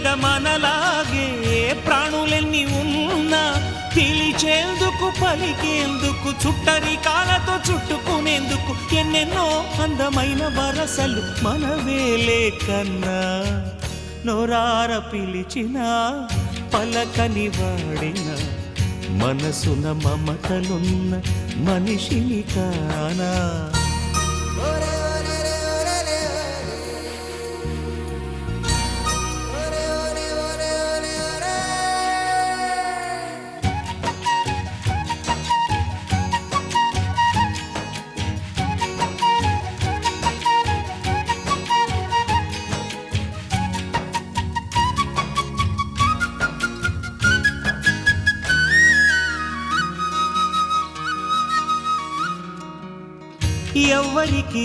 మీద మనలాగే ప్రాణులెన్ని ఉన్నా పిలిచేందుకు పలికేందుకు చుట్టరికాలతో చుట్టుకునేందుకు ఎన్నెన్నో అందమైన వరసలు మనవేలే కన్నా నోరార పిలిచిన పలకని వాడిన మనసున మమతలున్న మనిషిని కానా ఎవ్వరికి